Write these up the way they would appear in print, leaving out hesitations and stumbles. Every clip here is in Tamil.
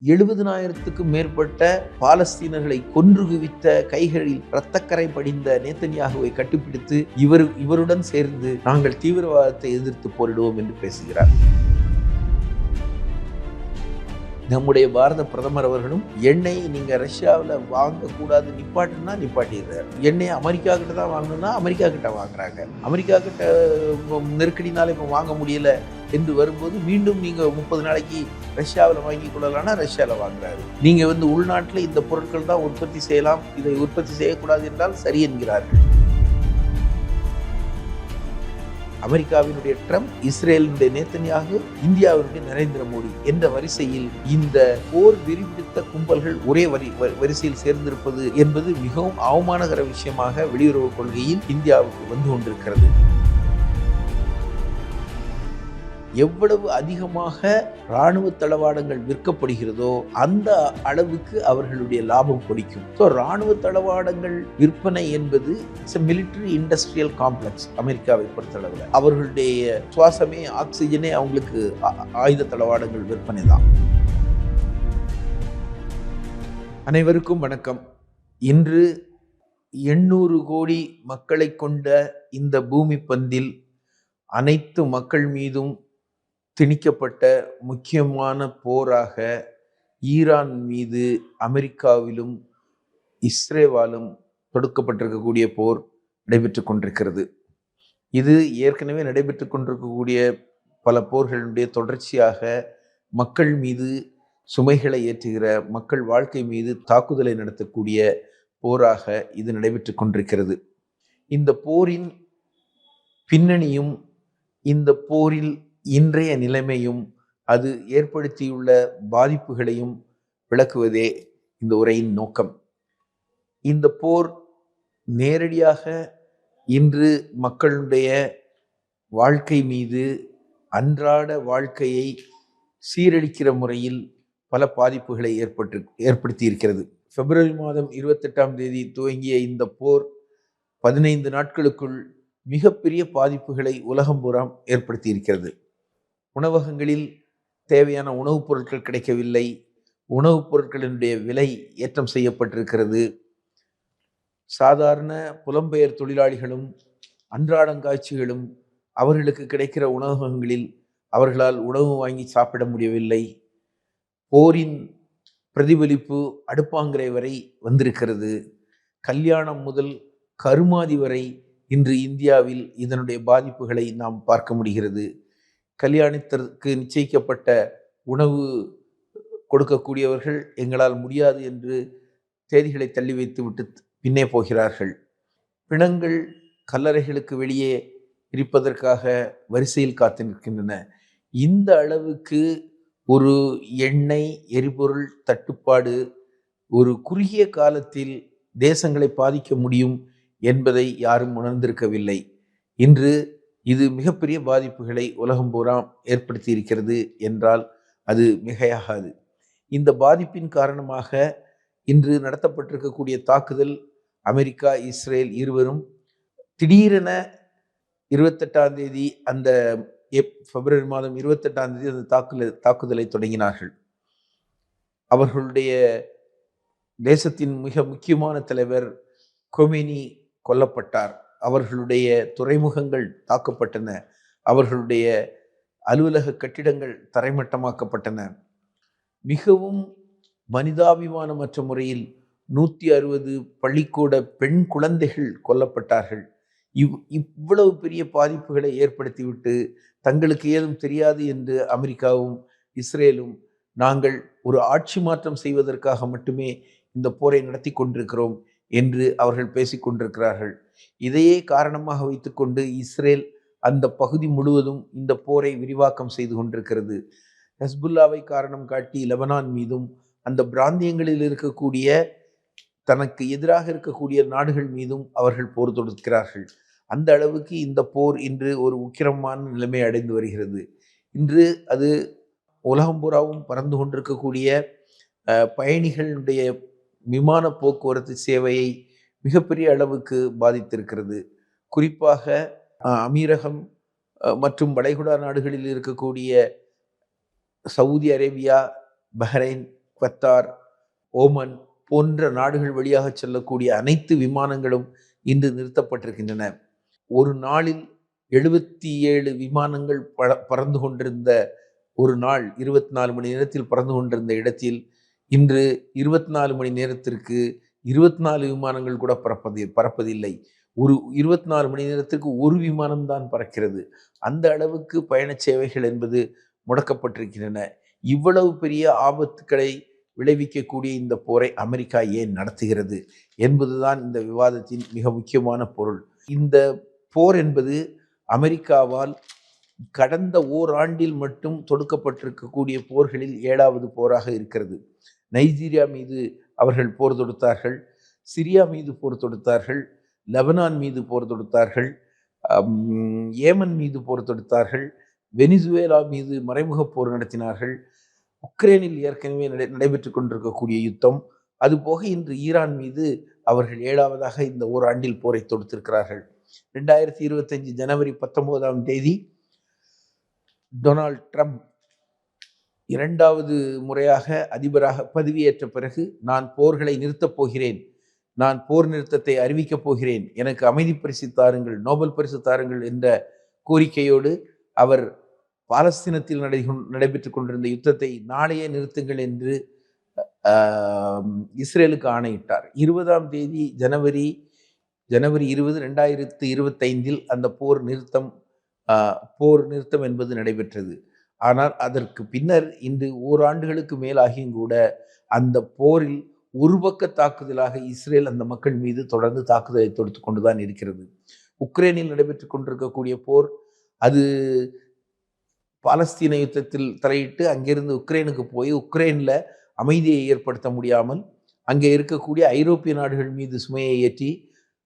70,000க்கும் மேற்பட்ட பாலஸ்தீனர்களை கொன்று குவித்த கைகளில் இரத்தக்கரை படிந்த நேத்தன்யாகுவை கட்டுப்பிடித்து இவருடன் சேர்ந்து நாங்கள் தீவிரவாதத்தை எதிர்த்து போரிடுவோம் என்று பேசுகிறார். நம்முடைய பாரத பிரதமர் அவர்களும் எண்ணெய் நீங்க ரஷ்யாவில் வாங்கக்கூடாது நிப்பாட்டுன்னா நிப்பாட்டிடுறாரு. எண்ணெய் அமெரிக்கா கிட்ட தான் வாங்கணும்னா அமெரிக்கா கிட்ட வாங்குறாங்க. அமெரிக்கா கிட்ட நெருக்கடினால இப்போ வாங்க முடியல என்று வரும்போது மீண்டும் நீங்க 30 நாளைக்கு ரஷ்யாவில் வாங்கி கொள்ளலாம்னா ரஷ்யாவில் வாங்குறாரு. நீங்க உள்நாட்டில் இந்த பொருட்கள் தான் உற்பத்தி செய்யலாம், இதை உற்பத்தி செய்யக்கூடாது என்றால் சரி என்கிறார்கள். அமெரிக்காவினுடைய ட்ரம்ப், இஸ்ரேலினுடைய நேத்தன்யாகு, இந்தியாவினுடைய நரேந்திர மோடி என்ற வரிசையில் இந்த போர் விரிபிடித்த கும்பல்கள் ஒரே வரிசையில் சேர்ந்திருப்பது என்பது மிகவும் அவமானகர விஷயமாக வெளியுறவு கொள்கையில் இந்தியாவுக்கு வந்து கொண்டிருக்கிறது. எவ்வளவு அதிகமாக இராணுவ தளவாடங்கள் விற்கப்படுகிறதோ அந்த அளவுக்கு அவர்களுடைய லாபம் பிடிக்கும். இராணுவ தளவாடங்கள் விற்பனை என்பது மிலிட்டரி இண்டஸ்ட்ரியல் காம்ப்ளெக்ஸ். அமெரிக்காவை பொறுத்தளவில் அவர்களுடைய சுவாசமே, ஆக்சிஜனே அவங்களுக்கு ஆயுத தளவாடங்கள் விற்பனை தான். அனைவருக்கும் வணக்கம். இன்று 800 கோடி மக்களை கொண்ட இந்த பூமி பந்தில் அனைத்து மக்கள் மீதும் திணிக்கப்பட்ட முக்கியமான போராக ஈரான் மீது அமெரிக்காவிலும் இஸ்ரேலாலும் தொடுக்கப்பட்டிருக்கக்கூடிய போர் நடைபெற்று கொண்டிருக்கிறது. இது ஏற்கனவே நடைபெற்று கொண்டிருக்கக்கூடிய பல போர்களுடைய தொடர்ச்சியாக மக்கள் மீது சுமைகளை ஏற்றுகிற, மக்கள் வாழ்க்கை மீது தாக்குதலை நடத்தக்கூடிய போராக இது நடைபெற்று கொண்டிருக்கிறது. இந்த போரின் பின்னணியும் இந்த போரில் இன்றைய நிலைமையும் அது ஏற்படுத்தியுள்ள பாதிப்புகளையும் விளக்குவதே இந்த உரையின் நோக்கம். இந்த போர் நேரடியாக இன்று மக்களுடைய வாழ்க்கை மீது, அன்றாட வாழ்க்கையை சீரழிக்கிற முறையில் பல பாதிப்புகளை ஏற்படுத்தி இருக்கிறது. பிப்ரவரி மாதம் 28ஆம் தேதி துவங்கிய இந்த போர் 15 நாட்களுக்குள் மிகப்பெரிய பாதிப்புகளை உலகம் பூரா ஏற்படுத்தி இருக்கிறது. உணவகங்களில் தேவையான உணவுப் பொருட்கள் கிடைக்கவில்லை. உணவுப் பொருட்களினுடைய விலை ஏற்றம் செய்யப்பட்டிருக்கிறது. சாதாரண புலம்பெயர் தொழிலாளிகளும் அன்றாடங்காட்சிகளும் அவர்களுக்கு கிடைக்கிற உணவகங்களில் அவர்களால் உணவு வாங்கி சாப்பிட முடியவில்லை. போரின் பிரதிபலிப்பு அடுப்பாங்கரை வரை வந்திருக்கிறது. கல்யாணம் முதல் கருமாதி வரை இன்று இந்தியாவில் இதனுடைய பாதிப்புகளை நாம் பார்க்க முடிகிறது. கல்யாணத்திற்கு நிச்சயிக்கப்பட்ட உணவு கொடுக்கக்கூடியவர்கள் எங்களால் முடியாது என்று தேதிகளை தள்ளி வைத்து விட்டு பின்னே போகிறார்கள். பிணங்கள் கல்லறைகளுக்கு வெளியே இருப்பதற்காக வரிசையில் காத்து நிற்கின்றன. இந்த அளவுக்கு ஒரு எண்ணெய் எரிபொருள் தட்டுப்பாடு ஒரு குறுகிய காலத்தில் தேசங்களை பாதிக்க முடியும் என்பதை யாரும் உணர்ந்திருக்கவில்லை. இன்று இது மிகப்பெரிய பாதிப்புகளை உலகம் பூரா ஏற்படுத்தி இருக்கிறது என்றால் அது மிகையாகாது. இந்த பாதிப்பின் காரணமாக இன்று நடத்தப்பட்டிருக்கக்கூடிய தாக்குதல், அமெரிக்கா இஸ்ரேல் இருவரும் திடீரென 28ஆம் தேதி அந்த பிப்ரவரி மாதம் 28ஆம் தேதி அந்த தாக்குதலை தொடங்கினார்கள். அவர்களுடைய தேசத்தின் மிக முக்கியமான தலைவர் கொமேனி கொல்லப்பட்டார். அவர்களுடைய துறைமுகங்கள் தாக்கப்பட்டன. அவர்களுடைய அலுவலக கட்டிடங்கள் தரைமட்டமாக்கப்பட்டன. மிகவும் மனிதாபிமானமற்ற முறையில் 160 பள்ளிக்கூட பெண் குழந்தைகள் கொல்லப்பட்டார்கள். இவ்வளவு பெரிய பாதிப்புகளை ஏற்படுத்திவிட்டு தங்களுக்கு ஏதும் தெரியாது என்று அமெரிக்காவும் இஸ்ரேலும் நாங்கள் ஒரு ஆட்சி மாற்றம் செய்வதற்காக மட்டுமே இந்த போரை நடத்தி கொண்டிருக்கிறோம் என்று அவர்கள் பேசிக்கொண்டிருக்கிறார்கள். இதையே காரணமாக வைத்துக்கொண்டு இஸ்ரேல் அந்த பகுதி முழுவதும் இந்த போரை விரிவாக்கம் செய்து கொண்டிருக்கிறது. ஹெஸ்புல்லாவை காரணம் காட்டி லெபனான் மீதும் அந்த பிராந்தியங்களில் இருக்கக்கூடிய தனக்கு எதிராக இருக்கக்கூடிய நாடுகள் மீதும் அவர்கள் போர் தொடுக்கிறார்கள். அந்த அளவுக்கு இந்த போர் இன்று ஒரு உக்கிரமான நிலைமை அடைந்து வருகிறது. இன்று அது உலகம் பூராவும் பறந்து கொண்டிருக்கக்கூடிய பயணிகளுடைய விமான போக்குவரத்து சேவையை மிகப்பெரிய அளவுக்கு பாதித்திருக்கிறது. குறிப்பாக அமீரகம் மற்றும் வளைகுடா நாடுகளில் இருக்கக்கூடிய Saudi Arabia, Bahrain, Qatar, Oman போன்ற நாடுகள் வழியாக செல்லக்கூடிய அனைத்து விமானங்களும் இன்று நிறுத்தப்பட்டிருக்கின்றன. ஒரு நாளில் 77 விமானங்கள் பறந்து கொண்டிருந்த ஒரு நாள் 24 மணி நேரத்தில் பறந்து கொண்டிருந்த இடத்தில் இன்று 24 மணி நேரத்திற்கு 24 விமானங்கள் கூட பறப்பதில்லை. ஒரு 24 மணி நேரத்திற்கு ஒரு விமானம் தான் பறக்கிறது. அந்த அளவுக்கு பயண சேவைகள் என்பது முடக்கப்பட்டிருக்கின்றன. இவ்வளவு பெரிய ஆபத்துக்களை விளைவிக்கக்கூடிய இந்த போரை அமெரிக்கா ஏன் நடத்துகிறது என்பதுதான் இந்த விவாதத்தின் மிக முக்கியமான பொருள். இந்த போர் என்பது அமெரிக்காவால் கடந்த ஓராண்டில் மட்டும் தொடுக்கப்பட்டிருக்கக்கூடிய போர்களில் 7வது போராக இருக்கிறது. நைஜீரியா மீது அவர்கள் போர் தொடுத்தார்கள், சிரியா மீது போர் தொடுத்தார்கள், லெபனான் மீது போர் தொடுத்தார்கள், ஏமன் மீது போர் தொடுத்தார்கள், வெனிசுவேலா மீது மறைமுக போர் நடத்தினார்கள், உக்ரைனில் ஏற்கனவே நடைபெற்று கொண்டிருக்கக்கூடிய யுத்தம், அதுபோக இன்று ஈரான் மீது அவர்கள் 7வதாக இந்த ஓராண்டில் போரை தொடுத்திருக்கிறார்கள். 2025 ஜனவரி 19ஆம் தேதி டொனால்ட் ட்ரம்ப் 2வது முறையாக அதிபராக பதவியேற்ற பிறகு நான் போர்களை நிறுத்தப் போகிறேன், நான் போர் நிறுத்தத்தை அறிவிக்கப் போகிறேன், எனக்கு அமைதி பரிசு தாருங்கள், நோபல் பரிசு தாருங்கள் என்ற கோரிக்கையோடு அவர் பாலஸ்தீனத்தில் நடைபெற்றுக் கொண்டிருந்த யுத்தத்தை நாளையே நிறுத்துங்கள் என்று இஸ்ரேலுக்கு ஆணையிட்டார். 20ஆம் தேதி ஜனவரி 20, 2025 அந்த போர் நிறுத்தம் என்பது நடைபெற்றது. ஆனால் அதற்கு பின்னர் இன்று ஓராண்டுகளுக்கு மேலாகியும் கூட அந்த போரில் ஒரு பக்க தாக்குதலாக இஸ்ரேல் அந்த மக்கள் மீது தொடர்ந்து தாக்குதலை தொடுத்து கொண்டுதான் இருக்கிறது. உக்ரைனில் நடைபெற்றுக் கொண்டிருக்கக்கூடிய போர் அது பாலஸ்தீன யுத்தத்தில் தலையிட்டு அங்கிருந்து உக்ரைனுக்கு போய் உக்ரைனில் அமைதியை ஏற்படுத்த முடியாமல் அங்கே இருக்கக்கூடிய ஐரோப்பிய நாடுகள் மீது சுமையை ஏற்றி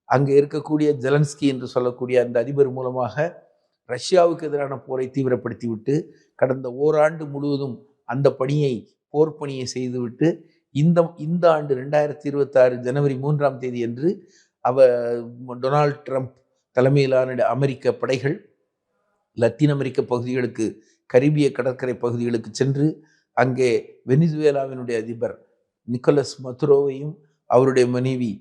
அங்கே இருக்கக்கூடிய ஜெலன்ஸ்கி என்று சொல்லக்கூடிய அந்த அதிபர் மூலமாக ரஷ்யாவுக்கு எதிரான போரை தீவிரப்படுத்திவிட்டு கடந்த ஓராண்டு முழுவதும் அந்த போர் பணியை செய்துவிட்டு இந்த ஆண்டு 2026 ஜனவரி 3ஆம் தேதி அன்று டொனால்ட் ட்ரம்ப் தலைமையிலான அமெரிக்க படைகள் லத்தீன் அமெரிக்க பகுதிகளுக்கு, கரிபிய கடற்கரை பகுதிகளுக்கு சென்று அங்கே வெனிசுவேலாவினுடைய அதிபர் நிக்கோலஸ் மதுரோவையும் அவருடைய மனைவி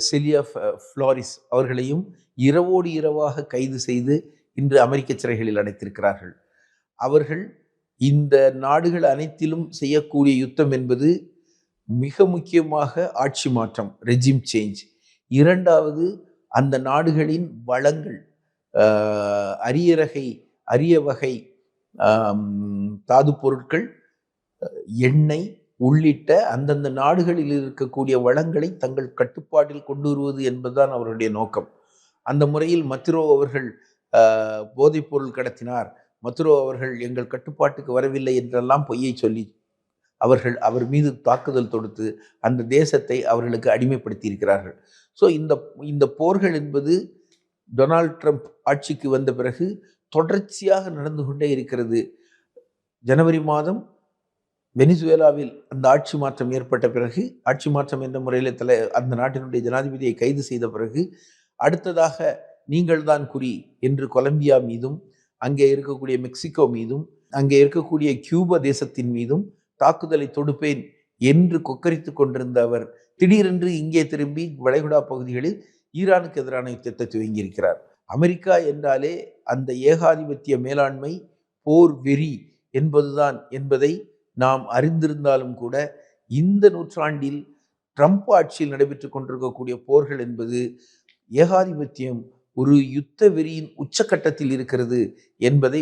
செலியா ஃப்ளாரிஸ் அவர்களையும் இரவோடு இரவாக கைது செய்து இன்று அமெரிக்க சிறைகளில் அடைத்திருக்கிறார்கள். அவர்கள் இந்த நாடுகள் அனைத்திலும் செய்யக்கூடிய யுத்தம் என்பது மிக முக்கியமாக ஆட்சி மாற்றம், ரெஜிம் சேஞ்ச். 2வது அந்த நாடுகளின் வளங்கள், அரிய வகை தாது பொருட்கள், எண்ணெய் உள்ளிட்ட அந்தந்த நாடுகளில் இருக்கக்கூடிய வளங்களை தங்கள் கட்டுப்பாட்டில் கொண்டு வருவது என்பதுதான் அவருடைய நோக்கம். அந்த முறையில் மத்ரோ அவர்கள் போதைப் பொருள் கடத்தினார், மத்ரோ அவர்கள் எங்கள் கட்டுப்பாட்டுக்கு வரவில்லை என்றெல்லாம் பொய்யை சொல்லி அவர் மீது தாக்குதல் தொடுத்து அந்த தேசத்தை அவர்களுக்கு அடிமைப்படுத்தி இருக்கிறார்கள். ஸோ இந்த போர்கள் என்பது டொனால்ட் ட்ரம்ப் ஆட்சிக்கு வந்த பிறகு தொடர்ச்சியாக நடந்து கொண்டே இருக்கிறது. ஜனவரி மாதம் வெனிசுவேலாவில் அந்த ஆட்சி மாற்றம் ஏற்பட்ட பிறகு, ஆட்சி மாற்றம் என்ற முறையில் அந்த நாட்டினுடைய ஜனாதிபதியை கைது செய்த பிறகு அடுத்ததாக நீங்கள் தான் குறி என்று கொலம்பியா மீதும், அங்கே இருக்கக்கூடிய மெக்சிகோ மீதும், அங்கே இருக்கக்கூடிய கியூபா தேசத்தின் மீதும் தாக்குதலை தொடுப்பேன் என்று கொக்கரித்து கொண்டிருந்த அவர் திடீரென்று இங்கே திரும்பி வளைகுடா பகுதிகளில் ஈரானுக்கு எதிரான யுத்தத்தை துவங்கியிருக்கிறார். அமெரிக்கா என்றாலே அந்த ஏகாதிபத்திய மேலாண்மை, போர் வெறி என்பதுதான் என்பதை நாம் அறிந்திருந்தாலும் கூட இந்த நூற்றாண்டில் ட்ரம்ப் ஆட்சியில் நடைபெற்று கொண்டிருக்கக்கூடிய போர்கள் என்பது ஏகாதிபத்தியம் ஒரு யுத்த வெறியின் உச்சக்கட்டத்தில் இருக்கிறது என்பதை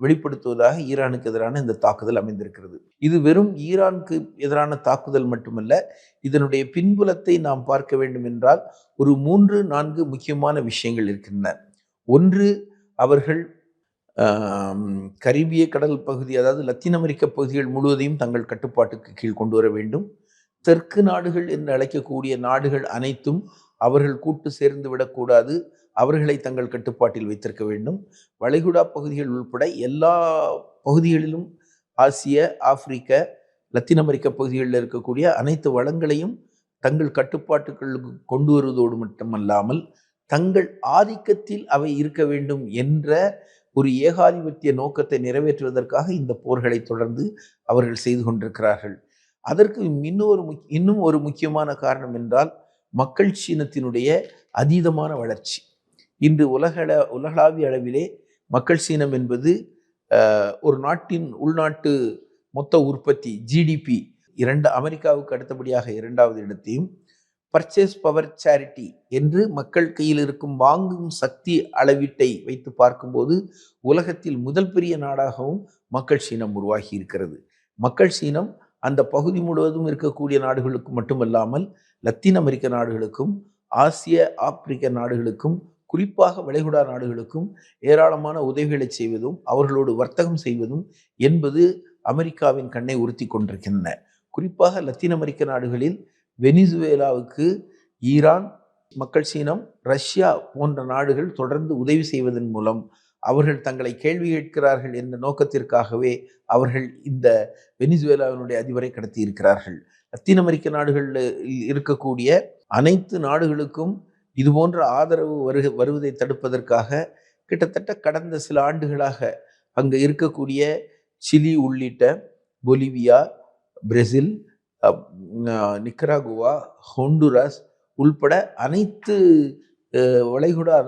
வெளிப்படுத்துவதாக ஈரானுக்கு எதிரான இந்த தாக்குதல் அமைந்திருக்கிறது. இது வெறும் ஈரானுக்கு எதிரான தாக்குதல் மட்டுமல்ல, இதனுடைய பின்புலத்தை நாம் பார்க்க வேண்டும் என்றால் ஒரு 3-4 முக்கியமான விஷயங்கள் இருக்கின்றன. ஒன்று, அவர்கள் கரிபிய கடல் பகுதி, அதாவது லத்தீன் அமெரிக்க பகுதிகள் முழுவதையும் தங்கள் கட்டுப்பாட்டுக்கு கீழ் கொண்டு வர வேண்டும். தெற்கு நாடுகள் என்று அழைக்கக்கூடிய நாடுகள் அனைத்தும் அவர்கள் கூட்டு சேர்ந்து விடக்கூடாது, அவர்களை தங்கள் கட்டுப்பாட்டில் வைத்திருக்க வேண்டும். வளைகுடா பகுதிகள் உள்பட எல்லா பகுதிகளிலும் ஆசிய, ஆப்பிரிக்க, லத்தீன் அமெரிக்க பகுதிகளில் இருக்கக்கூடிய அனைத்து வளங்களையும் தங்கள் கட்டுப்பாட்டுகளுக்கு கொண்டு வருவதோடு மட்டுமல்லாமல் தங்கள் ஆதிக்கத்தில் அவை இருக்க வேண்டும் என்ற ஒரு ஏகாதிபத்திய நோக்கத்தை நிறைவேற்றுவதற்காக இந்த போர்களை தொடர்ந்து அவர்கள் செய்து கொண்டிருக்கிறார்கள். அதற்கு இன்னும் ஒரு முக்கியமான காரணம் என்றால் மக்கள் சீனத்தினுடைய அதீதமான வளர்ச்சி. இன்று உலகளாவிய அளவிலே மக்கள் சீனம் என்பது ஒரு நாட்டின் உள்நாட்டு மொத்த உற்பத்தி ஜிடிபி அமெரிக்காவுக்கு அடுத்தபடியாக 2வது இடத்தையும், பர்ச்சேஸ் பவர் சேரிட்டி என்று மக்கள் கையில் இருக்கும் வாங்கும் சக்தி அளவீட்டை வைத்து பார்க்கும்போது உலகத்தில் முதல் பெரிய நாடாகவும் மக்கள் சீனம் உருவாகி இருக்கிறது. மக்கள் சீனம் அந்த பகுதி முழுவதும் இருக்கக்கூடிய நாடுகளுக்கு மட்டுமல்லாமல் லத்தீன் அமெரிக்க நாடுகளுக்கும் ஆசிய ஆப்பிரிக்க நாடுகளுக்கும் குறிப்பாக வளைகுடா நாடுகளுக்கும் ஏராளமான உதவிகளை செய்வதும் அவர்களோடு வர்த்தகம் செய்வதும் என்பது அமெரிக்காவின் கண்ணை உறுத்தி கொண்டிருக்கின்றன. குறிப்பாக லத்தீன் அமெரிக்க நாடுகளில் வெனிசுவேலாவுக்கு ஈரான், மக்கள் சீனம், ரஷ்யா போன்ற நாடுகள் தொடர்ந்து உதவி செய்வதன் மூலம் அவர்கள் தங்களை கேள்வி கேட்கிறார்கள் என்ற நோக்கத்திற்காகவே அவர்கள் இந்த வெனிசுவேலாவினுடைய அதிபரை கடத்தி இருக்கிறார்கள். லத்தீன் அமெரிக்க நாடுகளில் இருக்கக்கூடிய அனைத்து நாடுகளுக்கும் இதுபோன்ற ஆதரவு வருவதை தடுப்பதற்காக கிட்டத்தட்ட கடந்த சில ஆண்டுகளாக அங்கு இருக்கக்கூடிய சிலி உள்ளிட்ட பொலிவியா, பிரேசில், நிக்கராகுவா, ஹொண்டுராஸ் உள்பட அனைத்து வளைகுடா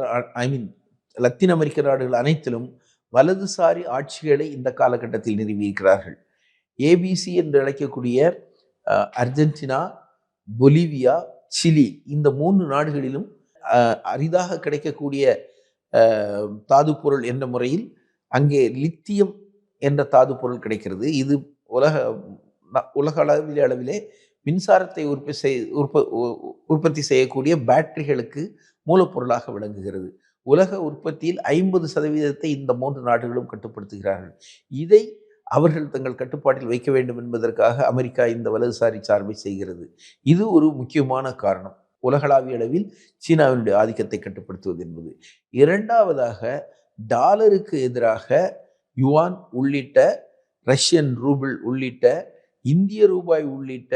லத்தீன் அமெரிக்க நாடுகள் அனைத்திலும் வலதுசாரி ஆட்சிகளை இந்த காலகட்டத்தில் நிறுவியிருக்கிறார்கள். ஏபிசி என்று அழைக்கக்கூடிய அர்ஜென்டினா, பொலிவியா, சிலி இந்த 3 நாடுகளிலும் அரிதாக கிடைக்கக்கூடிய தாது பொருள் என்ற முறையில் அங்கே லித்தியம் என்ற தாது பொருள் கிடைக்கிறது. இது உலக அளவிலே மின்சாரத்தை உற்பத்தி செய்யக்கூடிய பேட்டரிகளுக்கு மூலப்பொருளாக விளங்குகிறது. உலக உற்பத்தியில் 50% இந்த 3 நாடுகளும் கட்டுப்படுத்துகிறார்கள். இதை அவர்கள் தங்கள் கட்டுப்பாட்டில் வைக்க வேண்டும் என்பதற்காக அமெரிக்கா இந்த வலதுசாரி சார்பை செய்கிறது. இது ஒரு முக்கியமான காரணம், உலகளாவிய அளவில் சீனாவினுடைய ஆதிக்கத்தை கட்டுப்படுத்துவது என்பது. 2வதாக டாலருக்கு எதிராக யுவான் உள்ளிட்ட, ரஷ்யன் ரூபிள் உள்ளிட்ட, இந்திய ரூபாய் உள்ளிட்ட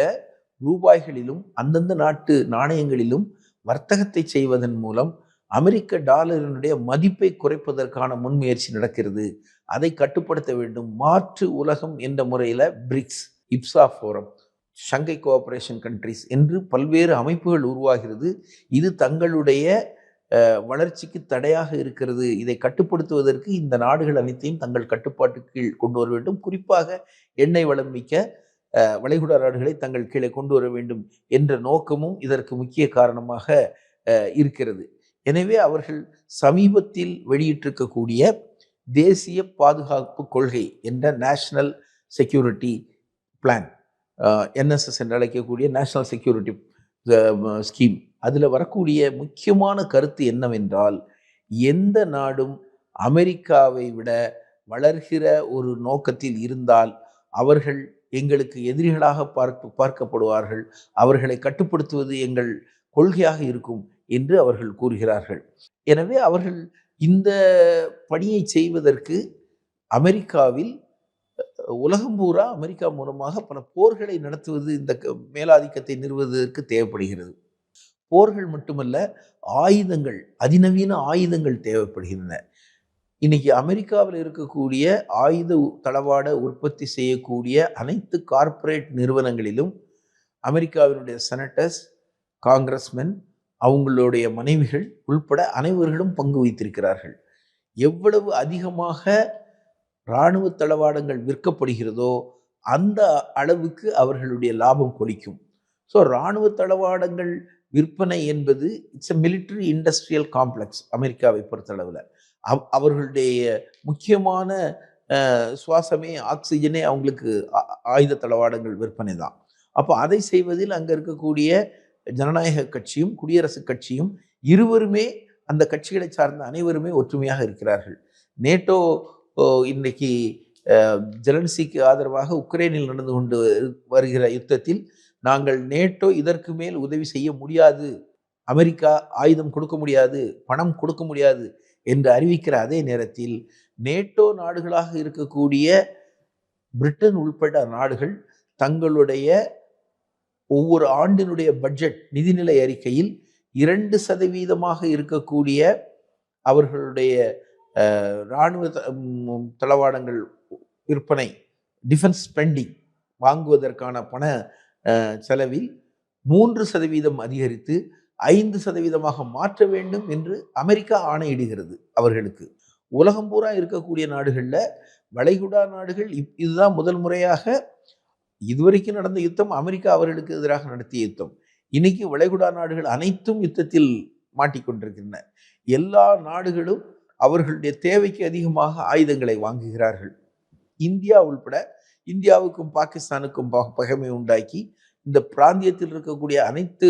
ரூபாய்களிலும் அந்தந்த நாட்டு நாணயங்களிலும் வர்த்தகத்தை செய்வதன் மூலம் அமெரிக்க டாலரினுடைய மதிப்பை குறைப்பதற்கான முன்முயற்சி நடக்கிறது. அதை கட்டுப்படுத்த வேண்டும். மாற்று உலகம் என்ற முறையில் BRICS, IBSA forum, Shanghai cooperation countries என்று பல்வேறு அமைப்புகள் உருவாகிறது. இது தங்களுடைய வளர்ச்சிக்கு தடையாக இருக்கிறது. இதை கட்டுப்படுத்துவதற்கு இந்த நாடுகள் அனைத்தையும் தங்கள் கட்டுப்பாட்டுக்கு கீழ் கொண்டு வர வேண்டும். குறிப்பாக எண்ணெய் வளம் மிக்க வளைகுடா நாடுகளை தங்கள் கீழே கொண்டு வர வேண்டும் என்ற நோக்கமும் இதற்கு முக்கிய காரணமாக இருக்கிறது. எனவே அவர்கள் சமீபத்தில் வெளியிட்டிருக்கக்கூடிய தேசிய பாதுகாப்பு கொள்கை என்ற நேஷனல் செக்யூரிட்டி பிளான், என்எஸ்எஸ் என்று அழைக்கக்கூடிய நேஷனல் செக்யூரிட்டி ஸ்கீம், அதில் வரக்கூடிய முக்கியமான கருத்து என்னவென்றால், எந்த நாடும் அமெரிக்காவை விட வளர்கிற ஒரு நோக்கத்தில் இருந்தால் அவர்கள் எங்களுக்கு எதிரிகளாக பார்க்கப்படுவார்கள், அவர்களை கட்டுப்படுத்துவது எங்கள் கொள்கையாக இருக்கும் என்று அவர்கள் கூறுகிறார்கள். எனவே அவர்கள் இந்த பணியை செய்வதற்கு அமெரிக்காவில் உலகம் பூரா அமெரிக்கா மூலமாக பல போர்களை நடத்துவது, இந்த மேலாதிக்கத்தை நிறுவுவதற்கு தேவைப்படுகிறது. போர்கள் மட்டுமல்ல, ஆயுதங்கள், அதிநவீன ஆயுதங்கள் தேவைப்படுகின்றன. இன்னைக்கு அமெரிக்காவில் இருக்கக்கூடிய ஆயுத தளவாட உற்பத்தி செய்யக்கூடிய அனைத்து கார்ப்பரேட் நிறுவனங்களிலும் அமெரிக்காவினுடைய செனட்டர்ஸ், காங்கிரஸ்மென், அவங்களுடைய மனைவிகள் உள்பட அனைவர்களும் பங்கு வைத்திருக்கிறார்கள். எவ்வளவு அதிகமாக இராணுவ தளவாடங்கள் விற்கப்படுகிறதோ அந்த அளவுக்கு அவர்களுடைய லாபம் கொளிக்கும். ஸோ இராணுவ தளவாடங்கள் விற்பனை என்பது it's a military industrial complex. அமெரிக்காவை பொறுத்தளவில் அவர்களுடைய முக்கியமான சுவாசமே, ஆக்சிஜனே அவங்களுக்கு ஆயுத தளவாடங்கள் விற்பனை தான். அப்போ அதை செய்வதில் அங்கே இருக்கக்கூடிய ஜனநாயக கட்சியும் குடியரசுக் கட்சியும் இருவருமே, அந்த கட்சிகளை சார்ந்த அனைவருமே ஒற்றுமையாக இருக்கிறார்கள். நேட்டோ இன்னைக்கு ஜெலன்ஸ்கிக்கு ஆதரவாக உக்ரைனில் நடந்து கொண்டு வருகிற யுத்தத்தில் நாங்கள் நேட்டோ இதற்கு மேல் உதவி செய்ய முடியாது, அமெரிக்கா ஆயுதம் கொடுக்க முடியாது, பணம் கொடுக்க முடியாது என்று அறிவிக்கிற அதே நேரத்தில் நேட்டோ நாடுகளாக இருக்கக்கூடிய பிரிட்டன் உள்பட்ட நாடுகள் தங்களுடைய ஒவ்வொரு ஆண்டினுடைய பட்ஜெட் நிதிநிலை அறிக்கையில் 2% இருக்கக்கூடிய அவர்களுடைய இராணுவ தளவாடங்கள் விற்பனை, டிஃபென்ஸ் ஸ்பெண்டிங் வாங்குவதற்கான பண செலவில் 3% அதிகரித்து 5% மாற்ற வேண்டும் என்று அமெரிக்கா ஆணையிடுகிறது அவர்களுக்கு. உலகம் பூரா இருக்கக்கூடிய நாடுகள்ல வளைகுடா நாடுகள் இதுதான் முதல் முறையாக. இதுவரைக்கும் நடந்த யுத்தம் அமெரிக்கா அவர்களுக்கு எதிராக நடத்திய யுத்தம். இன்னைக்கு வளைகுடா நாடுகள் அனைத்தும் யுத்தத்தில் மாட்டிக்கொண்டிருக்கின்றன. எல்லா நாடுகளும் அவர்களுடைய தேவைக்கு அதிகமாக ஆயுதங்களை வாங்குகிறார்கள். இந்தியா உள்பட இந்தியாவுக்கும் பாகிஸ்தானுக்கும் பகைமை உண்டாக்கி இந்த பிராந்தியத்தில் இருக்கக்கூடிய அனைத்து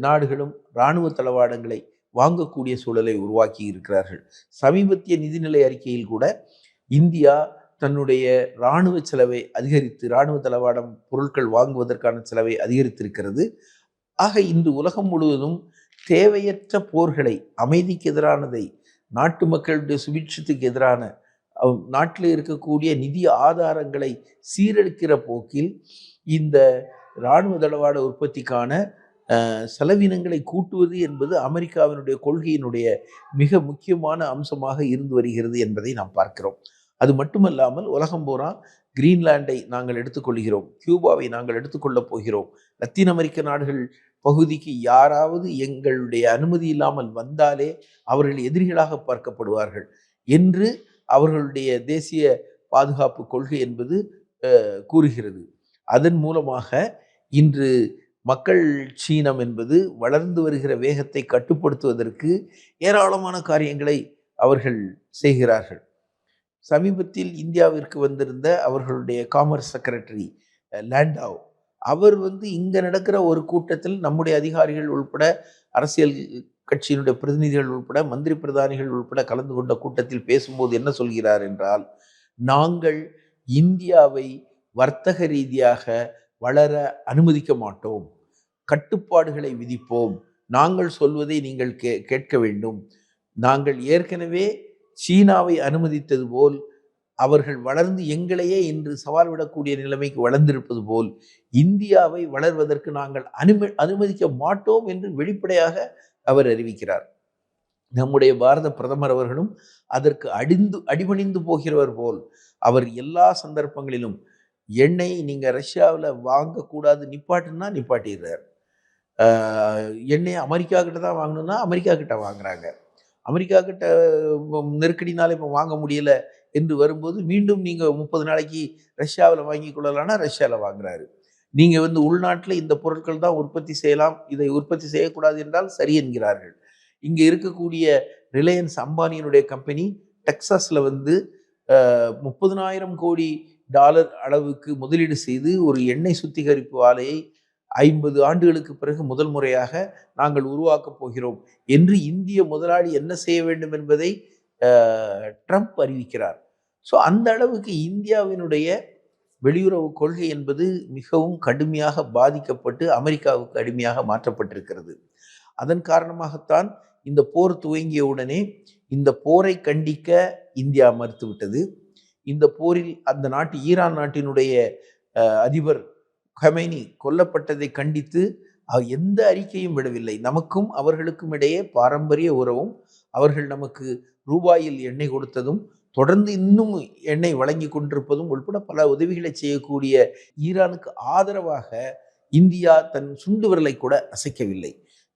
நாடுகளும் இராணுவ தளவாடங்களை வாங்கக்கூடிய சூழலை உருவாக்கி இருக்கிறார்கள். சமீபத்திய நிதிநிலை அறிக்கையில் கூட இந்தியா தன்னுடைய இராணுவ செலவை அதிகரித்து, இராணுவ தளவாடம் பொருட்கள் வாங்குவதற்கான செலவை அதிகரித்திருக்கிறது. ஆக இன்று உலகம் முழுவதும் தேவையற்ற போர்களை, அமைதிக்கு எதிரானதை, நாட்டு மக்களுடைய சுபிட்சத்துக்கு எதிரான, நாட்டில் இருக்கக்கூடிய நிதி ஆதாரங்களை சீரழிக்கிற போக்கில் இந்த இராணுவ தளவாட உற்பத்திக்கான செலவினங்களை கூட்டுவது என்பது அமெரிக்காவினுடைய கொள்கையினுடைய மிக முக்கியமான அம்சமாக இருந்து வருகிறது என்பதை நாம் பார்க்கிறோம். அது மட்டுமல்லாமல் உலகம் பூரா கிரீன்லாண்டை நாங்கள் எடுத்துக்கொள்கிறோம், கியூபாவை நாங்கள் எடுத்துக்கொள்ளப் போகிறோம், லத்தீன் அமெரிக்க நாடுகள் பகுதிக்கு யாராவது எங்களுடைய அனுமதி இல்லாமல் வந்தாலே அவர்கள் எதிரிகளாக பார்க்கப்படுவார்கள் என்று அவர்களுடைய தேசிய பாதுகாப்பு கொள்கை என்பது கூறுகிறது. அதன் மூலமாக இன்று மக்கள் சீனம் என்பது வளர்ந்து வருகிற வேகத்தை கட்டுப்படுத்துவதற்கு ஏராளமான காரியங்களை அவர்கள் செய்கிறார்கள். சமீபத்தில் இந்தியாவிற்கு வந்திருந்த அவர்களுடைய காமர்ஸ் செக்ரட்டரி லேண்டாவ், அவர் இங்க நடக்கிற ஒரு கூட்டத்தில் நம்முடைய அதிகாரிகள் உள்பட, அரசியல் கட்சியினுடைய பிரதிநிதிகள் உள்பட, மந்திரி பிரதானிகள் உள்பட கலந்து கொண்ட கூட்டத்தில் பேசும்போது என்ன சொல்கிறார் என்றால், நாங்கள் இந்தியாவை வர்த்தக ரீதியாக வளர அனுமதிக்க மாட்டோம், கட்டுப்பாடுகளை விதிப்போம், நாங்கள் சொல்வதை நீங்கள் கேட்க வேண்டும், நாங்கள் ஏற்கனவே சீனாவை அனுமதித்தது போல் அவர்கள் வளர்ந்து எங்களையே இன்று சவால் விடக்கூடிய நிலைமைக்கு வளர்ந்திருப்பது போல் இந்தியாவை வளர்வதற்கு நாங்கள் அனுமதிக்க மாட்டோம் என்று வெளிப்படையாக அவர் அறிவிக்கிறார். நம்முடைய பாரத பிரதமர் அவர்களும் அதற்கு அடிபணிந்து போகிறவர் போல் அவர் எல்லா சந்தர்ப்பங்களிலும் எண்ணெய் நீங்க ரஷ்யாவில் வாங்கக்கூடாது, நிப்பாட்டுன்னா நிப்பாட்டிடுறார். எண்ணெய் அமெரிக்கா கிட்ட தான் வாங்கணும்னா அமெரிக்கா கிட்ட வாங்குறாங்க. அமெரிக்கா கிட்ட நெருக்கடினால இப்போ வாங்க முடியல என்று வரும்போது மீண்டும் நீங்கள் 30 நாளைக்கு ரஷ்யாவில் வாங்கி கொள்ளலாம்னா ரஷ்யாவில் வாங்குறாரு. நீங்கள் உள்நாட்டில் இந்த பொருட்கள் தான் உற்பத்தி செய்யலாம், இதை உற்பத்தி செய்யக்கூடாது என்றால் சரி என்கிறார்கள். இங்கே இருக்கக்கூடிய ரிலையன்ஸ் அம்பானியினுடைய கம்பெனி டெக்சாஸில் 30,000 கோடி டாலர் அளவுக்கு முதலீடு செய்து ஒரு எண்ணெய் சுத்திகரிப்பு ஆலையை 50 ஆண்டுகளுக்கு பிறகு முதல் முறையாக நாங்கள் உருவாக்கப் போகிறோம் என்று இந்திய முதலாளி என்ன செய்ய வேண்டும் என்பதை ட்ரம்ப் அறிவிக்கிறார். ஸோ அந்த அளவுக்கு இந்தியாவினுடைய வெளியுறவு கொள்கை என்பது மிகவும் கடுமையாக பாதிக்கப்பட்டு அமெரிக்காவுக்கு அடிமையாக மாற்றப்பட்டிருக்கிறது. அதன் காரணமாகத்தான் இந்த போர் துவங்கிய உடனே இந்த போரை கண்டிக்க இந்தியா மறுத்துவிட்டது. இந்த போரில் அந்த நாட்டு ஈரான் நாட்டினுடைய அதிபர் கமேனி கொல்லப்பட்டதை கண்டித்து எந்த அறிக்கையும் விடவில்லை. நமக்கும் அவர்களுக்கும் இடையே பாரம்பரிய உறவும், அவர்கள் நமக்கு ரூபாயில் எண்ணெய் கொடுத்ததும், தொடர்ந்து இன்னும் எண்ணெய் வழங்கி கொண்டிருப்பதும் உட்பட பல உதவிகளை செய்யக்கூடிய ஈரானுக்கு ஆதரவாக இந்தியா தன் சுண்டு விரலை கூட அசைக்கவில்லை.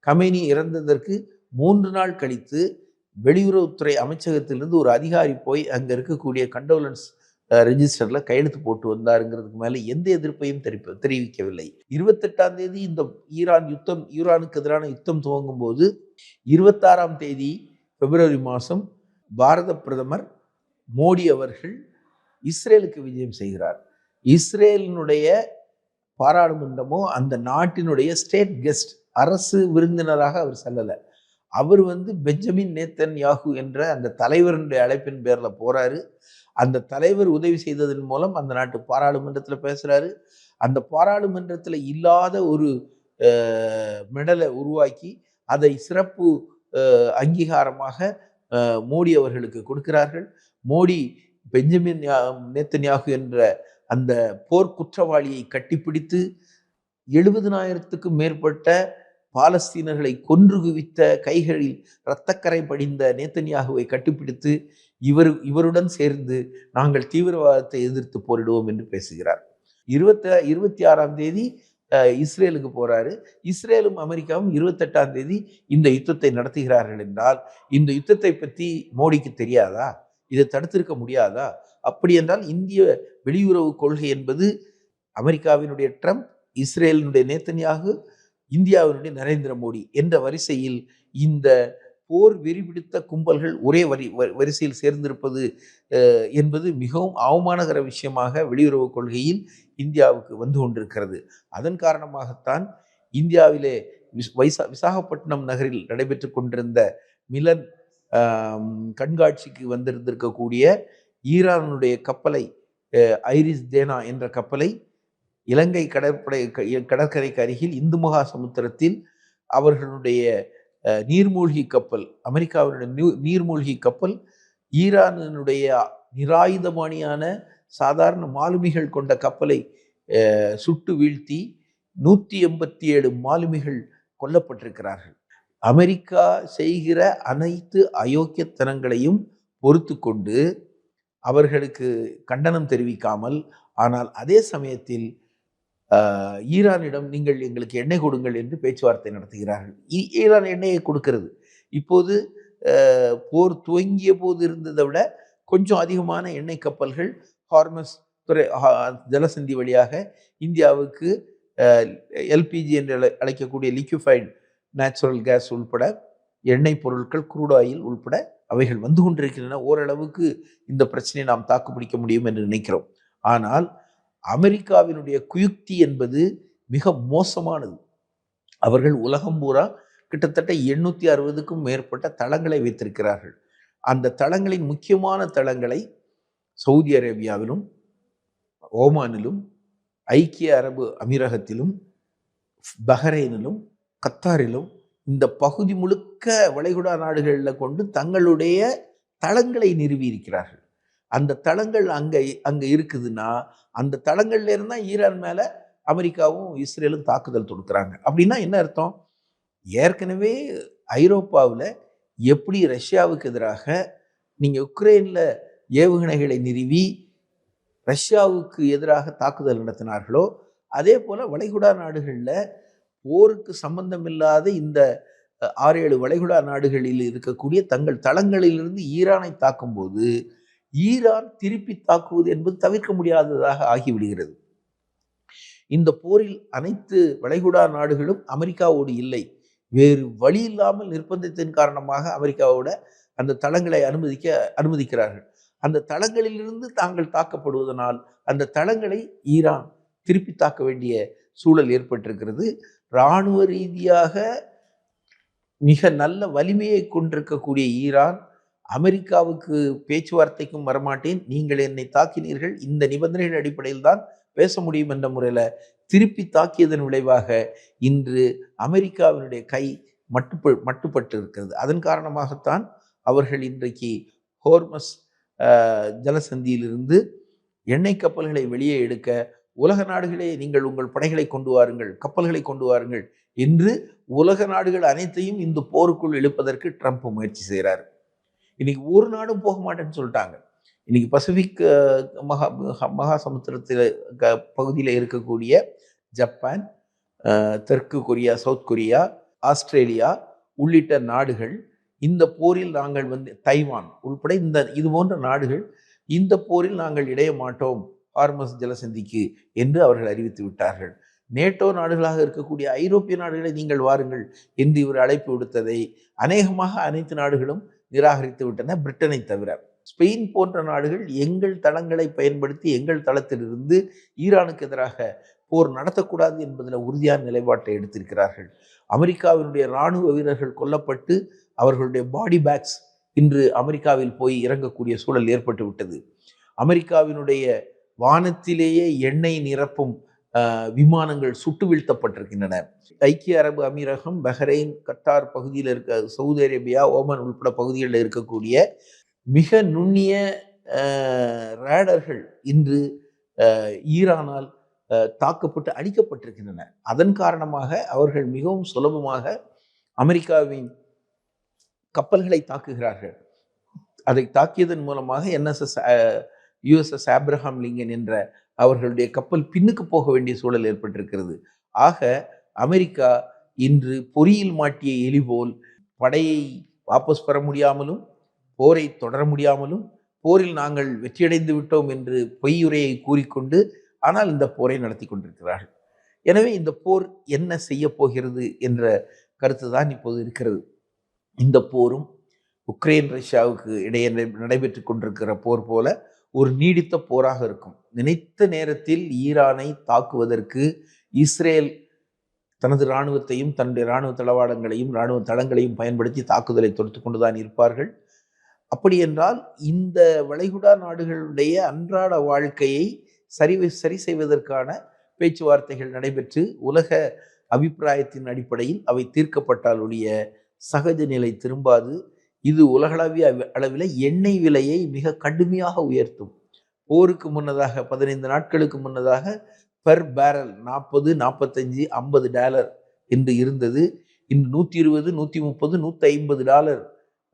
கமேனி இறந்ததற்கு 3 நாள் கழித்து வெளியுறவுத்துறை அமைச்சகத்திலிருந்து ஒரு அதிகாரி போய் அங்கே இருக்கக்கூடிய கண்டோலன்ஸ் ரெஜிஸ்டரில் கையெழுத்து போட்டு வந்தாருங்கிறதுக்கு மேலே எந்த எதிர்ப்பையும் தெரிவிக்கவில்லை. 28ஆம் தேதி இந்த ஈரானுக்கு எதிரான யுத்தம் துவங்கும் போது 26ஆம் தேதி பிப்ரவரி மாதம் பாரத பிரதமர் மோடி அவர்கள் இஸ்ரேலுக்கு விஜயம் செய்கிறார். இஸ்ரேலினுடைய பாராளுமன்றமோ அந்த நாட்டினுடைய ஸ்டேட் கெஸ்ட், அரசு விருந்தினராக அவர் செல்லலை. அவர் பெஞ்சமின் நேத்தன்யாகு என்ற அந்த தலைவருடைய அழைப்பின் பேரில் போறாரு. அந்த தலைவர் உதவி செய்ததன் மூலம் அந்த நாட்டு பாராளுமன்றத்தில் பேசுறாரு. அந்த பாராளுமன்றத்தில் இல்லாத ஒரு மெடலை உருவாக்கி அதை சிறப்பு அங்கீகாரமாக மோடி அவர்களுக்கு கொடுக்கிறார்கள். மோடி பெஞ்சமின் நேத்தன்யாகு என்ற அந்த போர் குற்றவாளியை கட்டிப்பிடித்து 70,000க்கும் மேற்பட்ட பாலஸ்தீனர்களை கொன்று குவித்த, கைகளில் இரத்தக்கரை படிந்த நேத்தன்யாகுவை கட்டிப்பிடித்து இவருடன் சேர்ந்து நாங்கள் தீவிரவாதத்தை எதிர்த்து போரிடுவோம் என்று பேசுகிறார். 26ஆம் தேதி இஸ்ரேலுக்கு போறாரு. இஸ்ரேலும் அமெரிக்காவும் 28ஆம் தேதி இந்த யுத்தத்தை நடத்துகிறார்கள் என்றால் இந்த யுத்தத்தை பற்றி மோடிக்கு தெரியாதா? இதை தடுத்திருக்க முடியாதா? அப்படி என்றால் இந்திய வெளியுறவு கொள்கை என்பது அமெரிக்காவினுடைய ட்ரம்ப், இஸ்ரேலினுடைய நேத்தன்யாகு, இந்தியாவினுடைய நரேந்திர மோடி என்ற வரிசையில் இந்த போர் வெறிபிடித்த கும்பல்கள் ஒரே வரிசையில் சேர்ந்திருப்பது என்பது மிகவும் அவமானகர விஷயமாக வெளியுறவு கொள்கையில் இந்தியாவுக்கு வந்து கொண்டிருக்கிறது. அதன் காரணமாகத்தான் இந்தியாவிலே விசாகப்பட்டினம் நகரில் நடைபெற்று கொண்டிருந்த மிலன் கண்காட்சிக்கு வந்திருந்திருக்கக்கூடிய ஈரானுடைய கப்பலை, ஐரிஸ் தேனா என்ற கப்பலை இலங்கை கடற்கரைக்கு அருகில் இந்து மகா சமுத்திரத்தில் அவர்களுடைய நீர்மூழ்கி கப்பல், அமெரிக்காவினுடைய நீர்மூழ்கி கப்பல் ஈரானினுடைய நிராயுதபாணியான சாதாரண மாலுமிகள் கொண்ட கப்பலை சுட்டு வீழ்த்தி 187 மாலுமிகள் கொல்லப்பட்டிருக்கிறார்கள். அமெரிக்கா செய்கிற அனைத்து அயோக்கியத்தனங்களையும் பொறுத்து கொண்டு அவர்களுக்கு கண்டனம் தெரிவிக்காமல், ஆனால் அதே சமயத்தில் ஈரானிடம் நீங்கள் எங்களுக்கு எண்ணெய் கொடுங்கள் என்று பேச்சுவார்த்தை நடத்துகிறார்கள். ஈரான் எண்ணெயை கொடுக்கிறது. இப்போது போர் துவங்கிய போது இருந்ததை விட கொஞ்சம் அதிகமான எண்ணெய் கப்பல்கள் ஹார்மஸ் ஜலசந்தி வழியாக இந்தியாவுக்கு எல்பிஜி என்று அழைக்கக்கூடிய லிக்யூஃபைடு நேச்சுரல் கேஸ் உள்பட எண்ணெய் பொருட்கள், குரூட் ஆயில் உள்பட அவைகள் வந்து கொண்டிருக்கின்றன. ஓரளவுக்கு இந்த பிரச்சனையை நாம் தாக்குப்பிடிக்க முடியும் என்று நினைக்கிறோம். ஆனால் அமெரிக்காவினுடைய குயுக்தி என்பது மிக மோசமானது. அவர்கள் உலகம் பூரா கிட்டத்தட்ட 860க்கும் மேற்பட்ட தளங்களை வைத்திருக்கிறார்கள். அந்த தளங்களின் முக்கியமான தளங்களை சவுதி அரேபியாவிலும், ஓமானிலும், ஐக்கிய அரபு அமீரகத்திலும், பஹ்ரைனிலும், கத்தாரிலும், இந்த பகுதி முழுக்க வளைகுடா நாடுகளில் கொண்டு தங்களுடைய தளங்களை நிறுவி இருக்கிறார்கள். அந்த தளங்கள் அங்கே இருக்குதுன்னா அந்த தளங்கள்ல இருந்தா ஈரான் மேல அமெரிக்காவும் இஸ்ரேலும் தாக்குதல் தொடுக்கிறாங்க. அப்படின்னா என்ன அர்த்தம்? ஏற்கனவே ஐரோப்பாவில் எப்படி ரஷ்யாவுக்கு எதிராக நீங்க உக்ரைன்ல ஏவுகணைகளை நிறுவி ரஷ்யாவுக்கு எதிராக தாக்குதல் நடத்தினார்களோ, அதே போல வளைகுடா நாடுகளில் போருக்கு சம்பந்தமில்லாத இந்த 6-7 வளைகுடா நாடுகளில் இருக்கக்கூடிய தங்கள் தளங்களிலிருந்து ஈரானை தாக்கும்போது ஈரான் திருப்பி தாக்குவது என்பது தவிர்க்க முடியாததாக ஆகிவிடுகிறது. இந்த போரில் அனைத்து வளைகுடா நாடுகளும் அமெரிக்காவோடு இல்லை. வேறு வழி இல்லாமல் நிர்பந்தத்தின் காரணமாக அமெரிக்காவோட அந்த தளங்களை அனுமதிக்கிறார்கள். அந்த தளங்களிலிருந்து தாங்கள் தாக்கப்படுவதனால் அந்த தளங்களை ஈரான் திருப்பி தாக்க வேண்டிய சூழல் ஏற்பட்டிருக்கிறது. இராணுவ ரீதியாக மிக நல்ல வலிமையை கொண்டிருக்கக்கூடிய ஈரான் அமெரிக்காவுக்கு பேச்சுவார்த்தைக்கும் வரமாட்டேன், நீங்கள் என்னை தாக்கினீர்கள், இந்த நிபந்தனைகள் அடிப்படையில் தான் பேச முடியும் என்ற முறையில் திருப்பி தாக்கியதன் விளைவாக இன்று அமெரிக்காவினுடைய கை மட்டுப்பட்டு இருக்கிறது. அதன் காரணமாகத்தான் அவர்கள் இன்றைக்கு ஹோர்மஸ் ஜலசந்தியிலிருந்து எண்ணெய் கப்பல்களை வெளியே எடுக்க உலக நாடுகளே நீங்கள் உங்கள் படைகளை கொண்டு வாருங்கள், கப்பல்களை கொண்டு வாருங்கள் என்று உலக நாடுகள் அனைத்தையும் இந்த போருக்குள் இழுப்பதற்கு ட்ரம்ப் முயற்சி செய்கிறார். இன்னைக்கு ஒரு நாடும் போக மாட்டேன்னு சொல்லிட்டாங்க. இன்னைக்கு பசிபிக் மகா சமுத்திரத்தில் பகுதியில் இருக்கக்கூடிய ஜப்பான், தெற்கு கொரியா, சவுத் கொரியா, ஆஸ்திரேலியா உள்ளிட்ட நாடுகள் இந்த போரில் நாங்கள் தைவான் உள்பட இது போன்ற நாடுகள் இந்த போரில் நாங்கள் இடைய மாட்டோம் ஹார்மஸ் ஜலசந்திக்கு என்று அவர்கள் அறிவித்து விட்டார்கள். நேட்டோ நாடுகளாக இருக்கக்கூடிய ஐரோப்பிய நாடுகளை நீங்கள் வாருங்கள் என்று இவர் அழைப்பு விடுத்ததை அநேகமாக அனைத்து நாடுகளும் நிராகரித்து விட்டன, பிரிட்டனை தவிர. ஸ்பெயின் போன்ற நாடுகள் எங்கள் தளங்களை பயன்படுத்தி எங்கள் தளத்திலிருந்து ஈரானுக்கு எதிராக போர் நடத்தக்கூடாது என்பதில் உறுதியான நிலைப்பாட்டை எடுத்திருக்கிறார்கள். அமெரிக்காவினுடைய இராணுவ வீரர்கள் கொல்லப்பட்டு அவர்களுடைய பாடி பேக்ஸ் இன்று அமெரிக்காவில் போய் இறங்கக்கூடிய சூழல் ஏற்பட்டு விட்டது. அமெரிக்காவினுடைய வானத்திலேயே எண்ணெய் நிரப்பும் விமானங்கள் சுட்டு வீழ்த்தப்பட்டிருக்கின்றன. ஐக்கிய அரபு அமீரகம், பஹ்ரைன், கத்தார் பகுதியில் இருக்க, சவுதி அரேபியா, ஓமன் உள்பட பகுதிகளில் இருக்கக்கூடிய மிக நுண்ணிய ரேடர்கள் இன்று ஈரானால் தாக்கப்பட்டு அழிக்கப்பட்டிருக்கின்றன. அதன் காரணமாக அவர்கள் மிகவும் சுலபமாக அமெரிக்காவின் கப்பல்களை தாக்குகிறார்கள். அதை தாக்கியதன் மூலமாக USS ஆப்ரஹாம் லிங்கன் என்ற அவர்களுடைய கப்பல் பின்னுக்கு போக வேண்டிய சூழல் ஏற்பட்டிருக்கிறது. ஆக அமெரிக்கா இன்று பொறியில் மாட்டிய எலி போல் படையை வாபஸ் பெற முடியாமலும், போரை தொடர முடியாமலும், போரில் நாங்கள் வெற்றியடைந்து விட்டோம் என்று பொய்யுரையை கூறிக்கொண்டு ஆனால் இந்த போரை நடத்தி கொண்டிருக்கிறார்கள். எனவே இந்த போர் என்ன செய்ய போகிறது என்ற கருத்து தான் இப்போது இருக்கிறது. இந்த போரும் உக்ரைன் ரஷ்யாவுக்கு இடையே நடைபெற்று கொண்டிருக்கிற போர் போல ஒரு நீடித்த போராக இருக்கும். நினைத்த நேரத்தில் ஈரானை தாக்குவதற்கு இஸ்ரேல் தனது இராணுவத்தையும் தன்னுடைய இராணுவ தளவாடங்களையும் இராணுவ தளங்களையும் பயன்படுத்தி தாக்குதலை தொடுத்து கொண்டுதான் இருப்பார்கள். அப்படி என்றால் இந்த வளைகுடா நாடுகளுடைய அன்றாட வாழ்க்கையை சரி செய்வதற்கான பேச்சுவார்த்தைகள் நடைபெற்று உலக அபிப்பிராயத்தின் அடிப்படையில் அவை தீர்க்கப்பட்டால் ஒழிய சகஜ நிலை திரும்பாது. இது உலகளவிய அளவில் எண்ணெய் விலையை மிக கடுமையாக உயர்த்தும். போருக்கு முன்னதாக 15 நாட்களுக்கு முன்னதாக பெர் பேரல் $40, $45, $50 என்று இருந்தது. இன்று $120, $130, $150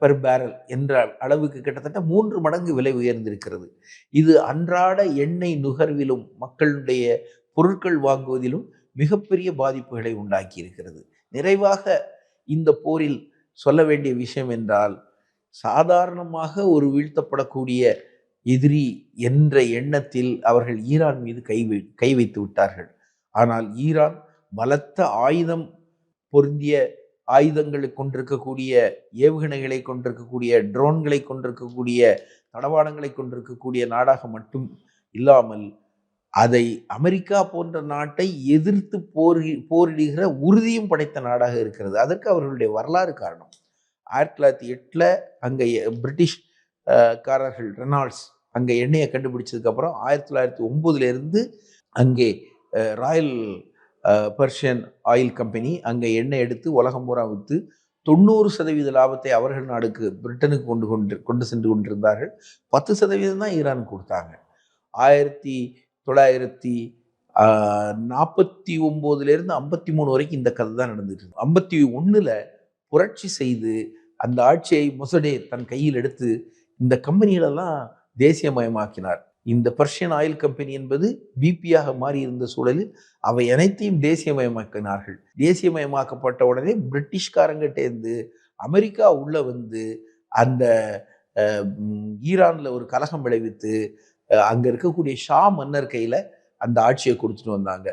பெர் பேரல் என்ற அளவுக்கு கிட்டத்தட்ட 3 மடங்கு விலை உயர்ந்திருக்கிறது. இது அன்றாட எண்ணெய் நுகர்விலும் மக்களுடைய பொருட்கள் வாங்குவதிலும் மிகப்பெரிய பாதிப்புகளை உண்டாக்கி இருக்கிறது. நிறைவாக இந்த போரில் சொல்ல வேண்டிய விஷயம் என்றால், சாதாரணமாக ஒரு வீழ்த்தப்படக்கூடிய எதிரி என்ற எண்ணத்தில் அவர்கள் ஈரான் மீது கை வைத்து விட்டார்கள். ஆனால் ஈரான் பலத்த ஆயுதம் பொருந்திய ஆயுதங்களை கொண்டிருக்கக்கூடிய, ஏவுகணைகளை கொண்டிருக்கக்கூடிய, ட்ரோன்களை கொண்டிருக்கக்கூடிய, தளவாடங்களை கொண்டிருக்கக்கூடிய நாடாக மட்டும் இல்லாமல் அதை அமெரிக்கா போன்ற நாட்டை எதிர்த்து போரிடுகிற உறுதியும் படைத்த நாடாக இருக்கிறது. அதற்கு அவர்களுடைய வரலாறு காரணம். 1908 அங்கே பிரிட்டிஷ் காரர்கள் ரெனால்ட்ஸ் அங்கே எண்ணெயை கண்டுபிடிச்சதுக்கப்புறம் 1909 அங்கே ராயல் பர்ஷியன் ஆயில் கம்பெனி அங்கே எண்ணெய் எடுத்து உலகம் பூரா விற்று 90% லாபத்தை அவர்கள் நாடுக்கு பிரிட்டனுக்கு கொண்டு சென்று கொண்டிருந்தார்கள். 10% தான் ஈரானுக்கு கொடுத்தாங்க. 1949 53 வரைக்கும் இந்த கதை தான் நடந்துட்டு இருக்கு. 51 புரட்சி செய்து அந்த ஆட்சியை மொசடே தன் கையில் எடுத்து இந்த கம்பெனிகளெல்லாம் தேசியமயமாக்கினார். இந்த பர்ஷியன் ஆயில் கம்பெனி என்பது பிபியாக மாறி இருந்த சூழலில் அவை அனைத்தையும் தேசியமயமாக்கினார்கள். தேசியமயமாக்கப்பட்ட உடனே பிரிட்டிஷ்காரங்கிட்டேருந்து அமெரிக்கா உள்ள வந்து அந்த ஈரான்ல ஒரு கலகம் விளைவித்து அங்க இருக்கக்கூடிய ஷா மன்னர் கையில அந்த ஆட்சியை கொடுத்துட்டு வந்தாங்க.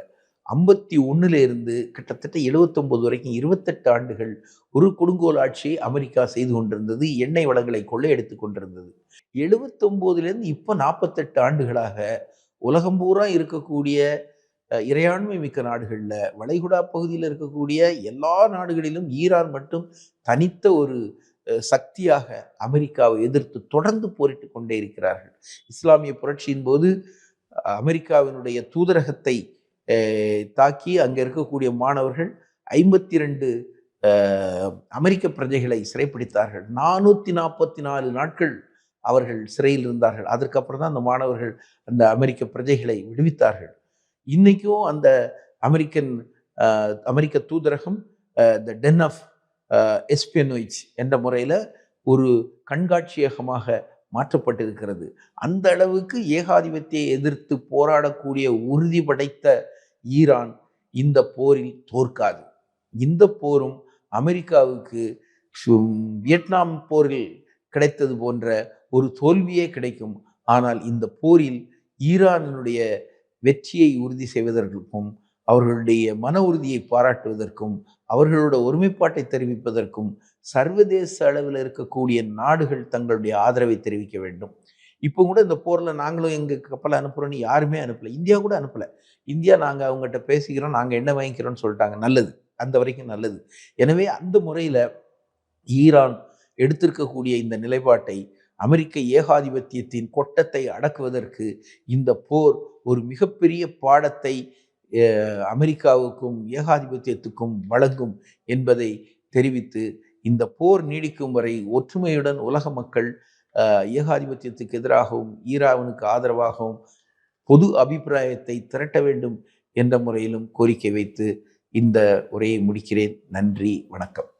51 கிட்டத்தட்ட 79 வரைக்கும் 28 ஆண்டுகள் ஒரு கொடுங்கோல் ஆட்சியை அமெரிக்கா செய்து கொண்டிருந்தது. எண்ணெய் வளங்களை கொள்ளையடித்துக் கொண்டிருந்தது. 79 இப்போ 48 ஆண்டுகளாக உலகம் பூரா இருக்கக்கூடிய இறையாண்மை மிக்க நாடுகளில், வளைகுடா பகுதியில் இருக்கக்கூடிய எல்லா நாடுகளிலும் ஈரான் மட்டும் தனித்த ஒரு சக்தியாக அமெரிக்காவை எதிர்த்து தொடர்ந்து போரிட்டு கொண்டே இருக்கிறார்கள். இஸ்லாமிய புரட்சியின் போது அமெரிக்காவினுடைய தூதரகத்தை தாக்கி அங்கே இருக்கக்கூடிய மாணவர்கள் 52 அமெரிக்க பிரஜைகளை சிறைப்பிடித்தார்கள். 444 நாட்கள் அவர்கள் சிறையில் இருந்தார்கள். அதற்கப்புறம் தான் அந்த மாணவர்கள் அந்த அமெரிக்க பிரஜைகளை விடுவித்தார்கள். இன்னைக்கும் அந்த அமெரிக்க தூதரகம் த டென் ஆஃப் எஸ்பியனோய்ஸ் என்ற முறையில் ஒரு கண்காட்சியகமாக மாற்றப்பட்டிருக்கிறது. அந்த அளவுக்கு ஏகாதிபத்தியை எதிர்த்து போராடக்கூடிய உறுதி படைத்த ஈரான் இந்த போரில் தோற்காது. இந்த போரும் அமெரிக்காவுக்கு வியட்நாம் போரில் கிடைத்தது போன்ற ஒரு தோல்வியே கிடைக்கும். ஆனால் இந்த போரில் ஈரானினுடைய வெற்றியை உறுதி செய்வதற்கும், அவர்களுடைய மன உறுதியை பாராட்டுவதற்கும், அவர்களோட ஒருமைப்பாட்டை தெரிவிப்பதற்கும் சர்வதேச அளவில் இருக்கக்கூடிய நாடுகள் தங்களுடைய ஆதரவை தெரிவிக்க வேண்டும். இப்போ கூட இந்த போரில் நாங்களும் எங்கள் கப்பலை அனுப்புகிறோன்னு யாருமே அனுப்பலை. இந்தியா கூட அனுப்பலை. இந்தியா நாங்கள் அவங்ககிட்ட பேசிக்கிறோம், நாங்கள் என்ன வாங்கிக்கிறோன்னு சொல்லிட்டாங்க. நல்லது, அந்த வரைக்கும் நல்லது. எனவே அந்த முறையில் ஈரான் எடுத்திருக்கக்கூடிய இந்த நிலைப்பாட்டை, அமெரிக்க ஏகாதிபத்தியத்தின் கொட்டத்தை அடக்குவதற்கு இந்த போர் ஒரு மிகப்பெரிய பாடத்தை அமெரிக்காவுக்கும் ஏகாதிபத்தியத்துக்கும் வழங்கும் என்பதை தெரிவித்து, இந்த போர் நீடிக்கும் வரை ஒற்றுமையுடன் உலக மக்கள் ஏகாதிபத்தியத்துக்கு எதிராகவும் ஈரானுக்கு ஆதரவாகவும் பொது அபிப்பிராயத்தை திரட்ட வேண்டும் என்ற முறையிலும் கோரிக்கை வைத்து இந்த உரையை முடிக்கிறேன். நன்றி, வணக்கம்.